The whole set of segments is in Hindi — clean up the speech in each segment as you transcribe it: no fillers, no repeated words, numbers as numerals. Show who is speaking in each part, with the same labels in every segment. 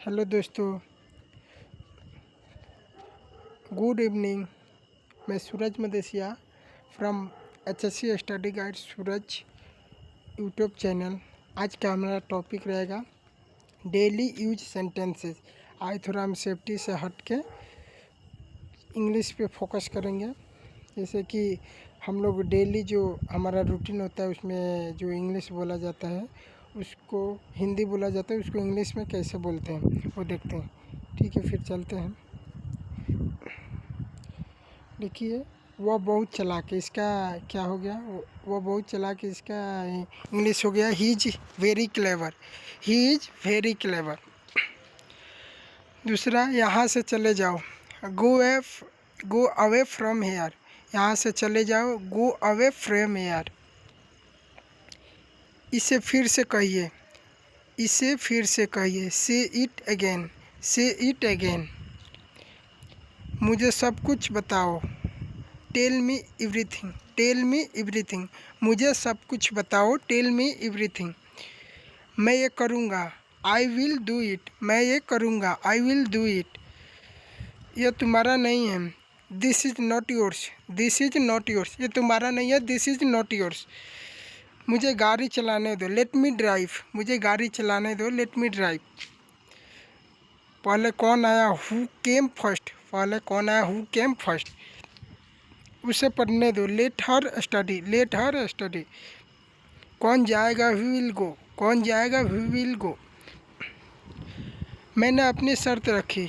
Speaker 1: हेलो दोस्तों, गुड इवनिंग। मैं Suraj Madesiya from HSC study guide Suraj YouTube channel. आज का हमारा टॉपिक रहेगा डेली यूज सेंटेंसेस। आज थोड़ा हम सेफ्टी से हट के इंग्लिश पे फोकस करेंगे। जैसे कि हम लोग डेली जो हमारा रूटीन होता है उसमें जो इंग्लिश बोला जाता है उसको हिंदी बोला जाता है, उसको इंग्लिश में कैसे बोलते हैं वो देखते हैं। ठीक है, फिर चलते हैं। देखिए, वह बहुत चालाक है, इसका क्या हो गया? वह बहुत चालाक है, इसका इंग्लिश हो गया he is very clever. He is very clever. दूसरा, यहाँ से चले जाओ, गो अवे फ्रॉम हेयर। यहाँ से चले जाओ, गो अवे फ्रॉम हेयर। इसे फिर से कहिए, इसे फिर से कहिए। Say it again, say it again. मुझे सब कुछ बताओ, tell me everything, tell me everything. मुझे सब कुछ बताओ, टेल मी एवरीथिंग। मैं ये करूँगा, आई विल डू इट। मैं ये करूँगा, आई विल डू इट। यह तुम्हारा नहीं है, this is not yours, this is not yours. ये तुम्हारा नहीं है, दिस इज़ नॉट योर्स। मुझे गाड़ी चलाने दो, लेट मी ड्राइव। मुझे गाड़ी चलाने दो, लेट मी ड्राइव। पहले कौन आया, हु केम फर्स्ट। पहले कौन आया, हु केम फर्स्ट। उसे पढ़ने दो, let her study, let her study. कौन जाएगा, वी विल गो। कौन जाएगा, वी विल गो। मैंने अपनी शर्त रखी,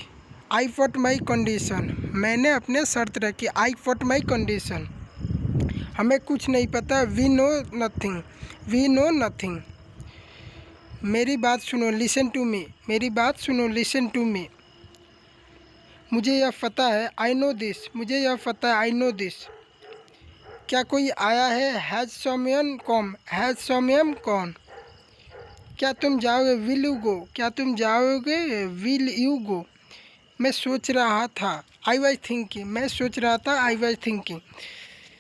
Speaker 1: आई पुट माई कंडीशन। मैंने अपने शर्त रखी, आई पुट माई कंडीशन। हमें कुछ नहीं पता, we know nothing, we know nothing. मेरी बात सुनो, लिसन टू मी। मेरी बात सुनो, लिसन टू मी। मुझे यह पता है, आई नो दिस। मुझे यह पता है, आई नो दिस। क्या कोई आया है, has someone come, has someone come. क्या तुम जाओगे, विल यू गो। क्या तुम जाओगे, विल यू गो। मैं सोच रहा था, आई वाज थिंकिंग। मैं सोच रहा था, आई वाज थिंकिंग।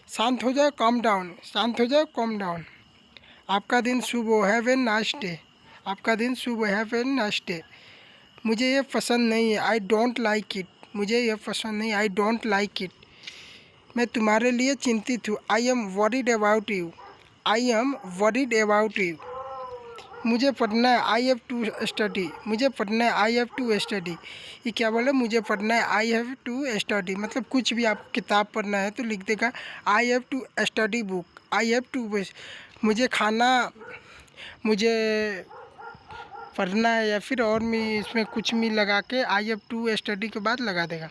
Speaker 1: शांत हो जाओ, कम डाउन। शांत हो जाओ, कम डाउन। आपका दिन शुभ हो, हैव ए नाइस डे। आपका दिन शुभ हो, हैव ए नाइस डे। मुझे ये पसंद नहीं है, आई डोंट लाइक इट। मुझे यह पसंद नहीं, आई डोंट लाइक इट। मैं तुम्हारे लिए चिंतित हूँ, I am worried about you. I am worried about you. मुझे पढ़ना है, आई हैव टू स्टडी। मुझे पढ़ना है, आई हैव टू स्टडी। ये क्या बोले, मुझे पढ़ना है, आई हैव टू स्टडी। मतलब कुछ भी आपको किताब पढ़ना है तो लिख देगा I have to study book, I have to. मुझे खाना, मुझे पढ़ना है, या फिर और भी इसमें कुछ भी लगा के आई हैव टू स्टडी के बाद लगा देगा।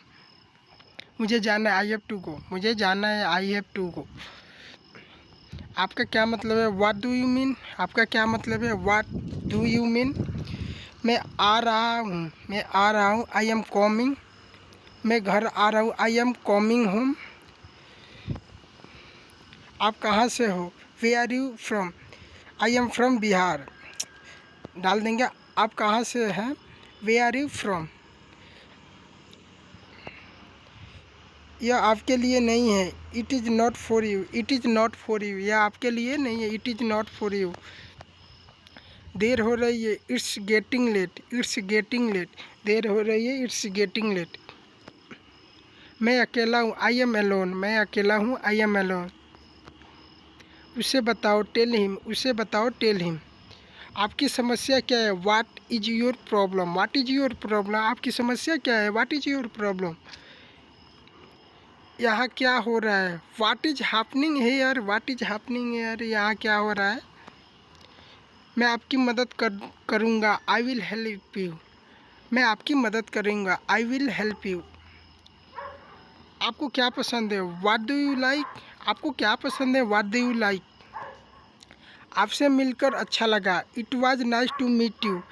Speaker 1: मुझे जाना है, आई हैव टू गो। मुझे जाना है, आई हैव टू गो। आपका क्या मतलब है, व्हाट डू यू मीन। आपका क्या मतलब है, व्हाट डू यू मीन। मैं आ रहा हूँ, मैं आ रहा हूँ, आई एम कमिंग। मैं घर आ रहा हूँ, आई एम कमिंग होम। आप कहाँ से हो, where are you from. I am from Bihar. डाल देंगे आप कहाँ से हैं, वे आर यू फ्रॉम। यह आपके लिए नहीं है, it is not for you. It is not for you. यह आपके लिए नहीं है, it is not for you. देर हो रही है, it's getting late. It's getting late. देर हो रही है, इट्स गेटिंग लेट। मैं अकेला हूँ, आई एम एलोन। मैं अकेला हूँ, आई एम एलोन। उसे बताओ, टेल हिम। उसे बताओ, टेल हिम। आपकी समस्या क्या है, what is your problem. What is your problem. आपकी समस्या क्या है, व्हाट इज योर प्रॉब्लम। यहाँ क्या हो रहा है, what is happening here. What is happening here. यहाँ क्या हो रहा है। मैं आपकी मदद करूँगा, आई विल हेल्प यू। मैं आपकी मदद करूँगा, आई विल हेल्प यू। आपको क्या पसंद है, व्हाट डू यू लाइक। आपको क्या पसंद है, व्हाट डू यू लाइक। आपसे मिलकर अच्छा लगा, it was nice to meet you.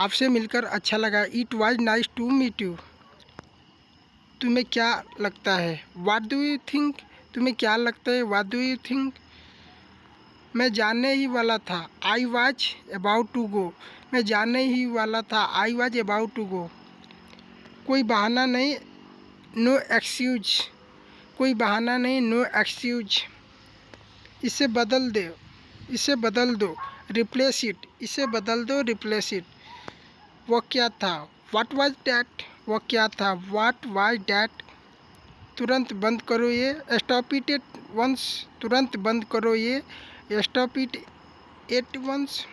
Speaker 1: आपसे मिलकर अच्छा लगा, it was nice to meet you. तुम्हें क्या लगता है, व्हाट डू यू थिंक। तुम्हें क्या लगता है, व्हाट डू यू थिंक। मैं जाने ही वाला था, I was about to go. मैं जाने ही वाला था, I was about to go. कोई बहाना नहीं, नो एक्सक्यूज। कोई बहाना नहीं, नो एक्सक्यूज। इसे बदल दो, इसे बदल दो, रिप्लेस इट। इसे बदल दो, रिप्लेस इट। वह क्या था, व्हाट वाज डैट, वह क्या था। व्हाट वाज डैट, तुरंत बंद करो ये। स्टॉप इट एट वंस, तुरंत बंद करो ये। Stop it at once.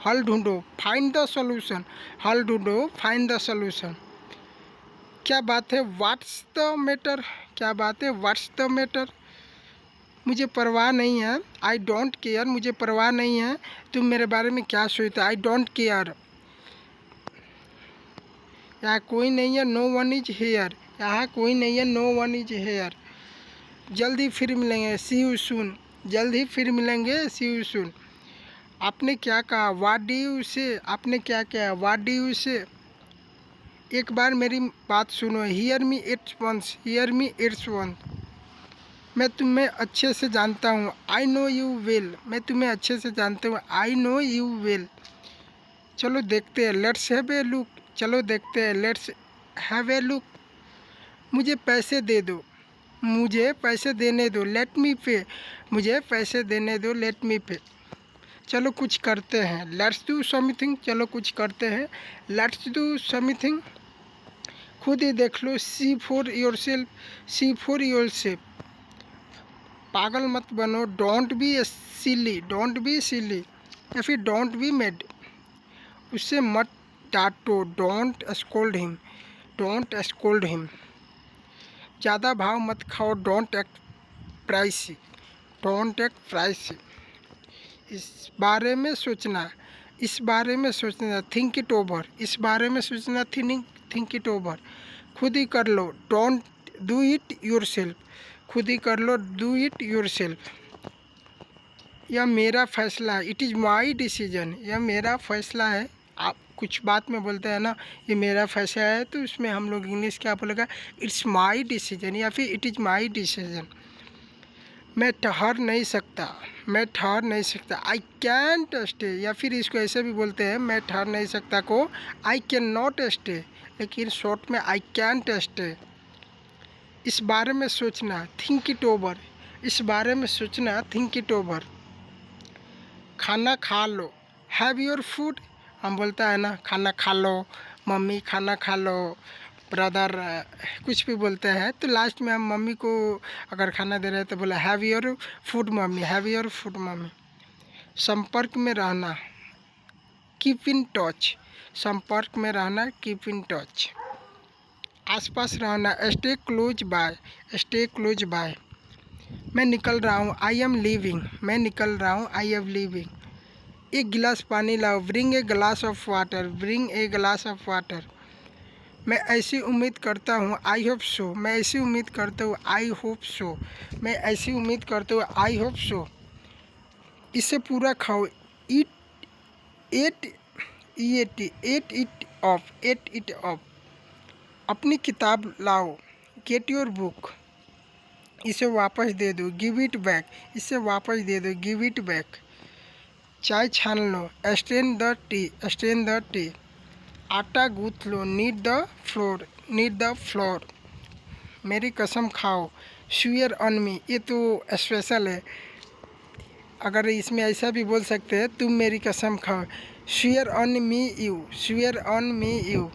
Speaker 1: हल ढूंढो, फाइंड द सॉल्यूशन, हल ढूंढो, फाइंड द सॉल्यूशन। क्या बात है, व्हाट्स द मैटर, क्या बात है, व्हाट्स द मैटर। मुझे परवाह नहीं है, आई डोंट केयर, मुझे परवाह नहीं है, तुम मेरे बारे में क्या सोचते, आई डोंट केयर। यहाँ कोई नहीं है, नो वन इज हेयर, यहाँ कोई नहीं है, नो वन इज हेयर। जल्दी फिर मिलेंगे, सी यू सून, जल्द ही फिर मिलेंगे, सी यू सून। आपने क्या कहा, व्हाट डू यू से, आपने क्या कहा, व्हाट डू यू से। एक बार मेरी बात सुनो, hear me it's once, hear me it's once. मैं तुम्हें अच्छे से जानता हूँ, आई नो यू वेल, मैं तुम्हें अच्छे से जानता हूँ, आई नो यू वेल। चलो देखते हैं, लेट्स हैव ए लुक, चलो देखते हैं, लेट्स हैव ए लुक। मुझे पैसे दे दो, मुझे पैसे देने दो, लेट मी पे, मुझे पैसे देने दो, लेट मी पे। चलो कुछ करते हैं, लेट्स डू समथिंग, चलो कुछ करते हैं, लेट्स डू समथिंग। खुद ही देख लो, see for yourself, see for yourself. पागल मत बनो, don't be silly, don't be silly, या फिर डोंट बी मेड। उससे मत डांटो, don't scold him, don't scold him. ज़्यादा भाव मत खाओ, don't act pricey, don't act pricey. इस बारे में सोचना, इस बारे में सोचना, थिंक इट ओवर, इस बारे में सोचना, थिंक इट ओवर। खुद ही कर लो, don't do it yourself, खुद ही कर लो, डू इट योर सेल्फ। यह मेरा फैसला है, इट इज़ माई डिसीजन, यह मेरा फैसला है। आप कुछ बात में बोलते हैं ना, ये मेरा फैसला है, तो इसमें हम लोग इंग्लिश क्या बोलेगा, इट्स माई डिसीजन, या फिर इट इज़ माई डिसीजन। मैं ठहर नहीं सकता, मैं ठहर नहीं सकता, आई कैंट स्टे, या फिर इसको ऐसे भी बोलते हैं, मैं ठहर नहीं सकता को आई कैन नॉट स्टे, लेकिन शॉर्ट में आई कैंट स्टे। इस बारे में सोचना, थिंक इट ओवर, इस बारे में सोचना, थिंक इट ओवर। खाना खा लो, हैव योर फूड, हम बोलता है ना खाना खा लो, मम्मी खाना खा लो, ब्रदर कुछ भी बोलते हैं, तो लास्ट में हम मम्मी को अगर खाना दे रहे हैं तो बोला have your food mummy, have your food mummy. संपर्क में रहना, कीप इन टच, संपर्क में रहना, कीप इन टच। आसपास रहना, stay close by, stay close by. मैं निकल रहा हूँ, आई एम लीविंग, मैं निकल रहा हूँ, आई एम लीविंग। एक गिलास पानी लाओ, bring a glass of water, bring a glass of water. मैं ऐसी उम्मीद करता हूँ, आई होप सो, मैं ऐसी उम्मीद करता हूँ, आई होप सो, मैं ऐसी उम्मीद करता हूँ, आई होप सो। इसे पूरा खाओ, eat at eat at it off, at it off. अपनी किताब लाओ, गेट योर बुक। इसे वापस दे दो, गिव इट बैक, इसे वापस दे दो, गिव इट बैक। चाय छान लो, strain the tea, strain the tea. आटा गूँथ लो, knead the flour, knead the flour. मेरी कसम खाओ, स्वेयर ऑन मी, ये तो स्पेशल है, अगर इसमें ऐसा भी बोल सकते हैं, तुम मेरी कसम खाओ, swear on me you, swear on me you.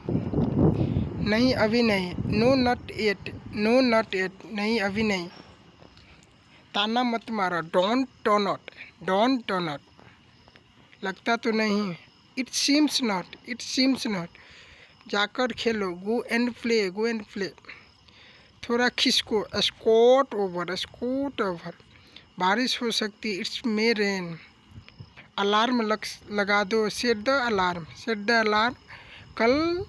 Speaker 1: नहीं अभी नहीं, no not yet, no not yet, नहीं अभी नहीं। ताना मत मारो, don't turn out, don't turn out. लगता तो नहीं, it seems not, it seems not. जाकर खेलो, go and play, go and play. थोड़ा खिसको, स्कोट ओवर, स्कोट ओवर। बारिश हो सकती, इट्स मे रेन। अलार्म लगा दो, set the alarm, set the alarm. कल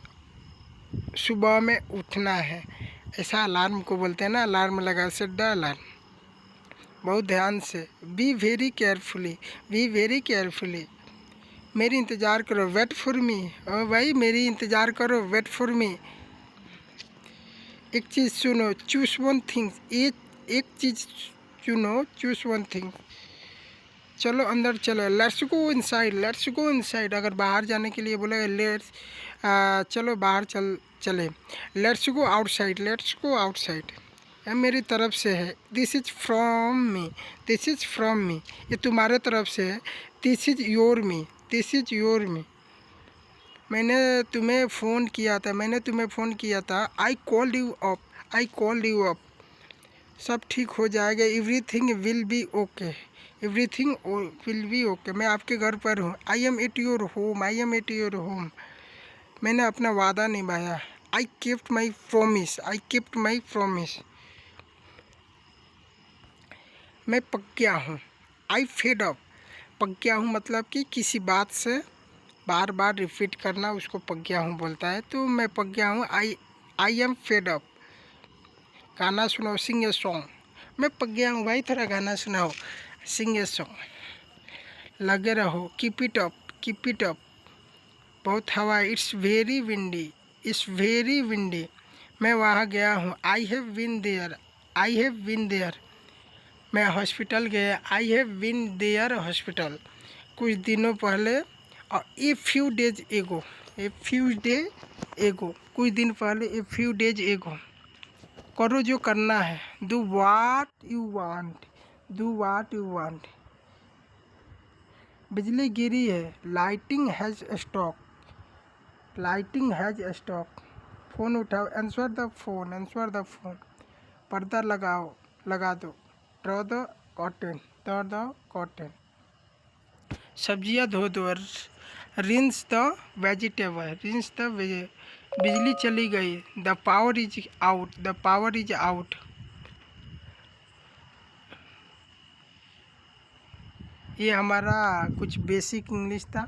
Speaker 1: सुबह में उठना है, ऐसा अलार्म को बोलते हैं ना, अलार्म लगा, सेट द अलार्म। बहुत ध्यान से, be very carefully, be very carefully. मेरी इंतज़ार करो, वेट फॉर मी, ओ भाई मेरी इंतज़ार करो, वेट फॉर मी। एक चीज़ सुनो, चूज वन थिंग्स, एक चीज़ चुनो, चूज वन थिंग। चलो अंदर चलो, let's go inside, let's go inside. अगर बाहर जाने के लिए बोले लेट्स, चलो बाहर चले। Let's go outside, let's go outside. यह मेरी तरफ से है, this is from me, this is from me. ये तुम्हारे तरफ से है, this is your me, this is your me. मैंने तुम्हें फ़ोन किया था। I called you up. सब ठीक हो जाएगा। Everything will be okay. मैं आपके घर पर हूँ। I am at your home. मैंने अपना वादा निभाया। I kept my promise. मैं पक गया हूँ। आई फेड अप। पक गया हूँ मतलब कि किसी बात से बार बार रिपीट करना, उसको पक गया हूँ बोलता है। तो मैं पक गया हूँ। I am fed up. गाना सुनाओ, सिंग ए सॉन्ग। मैं पक गया हूँ भाई, थोड़ा गाना सुनाओ, सिंग ए सॉन्ग। लगे रहो, कीप इट अप। बहुत हवा है, इट्स वेरी विंडी। मैं वहाँ गया हूँ। I have been there. मैं हॉस्पिटल गया। I have been there hospital. कुछ दिनों पहले। और ए फ्यू डेज एगो। कुछ दिन पहले, ए फ्यू डेज एगो। करो जो करना है। Do what you want. बिजली गिरी है। Lighting has stock. फ़ोन उठाओ। Answer the phone. पर्दा लगा दो। Draw the cotton. सब्जियां धो दो। Rinse the vegetable. बिजली चली गई। The power is out. ये हमारा कुछ बेसिक इंग्लिश था।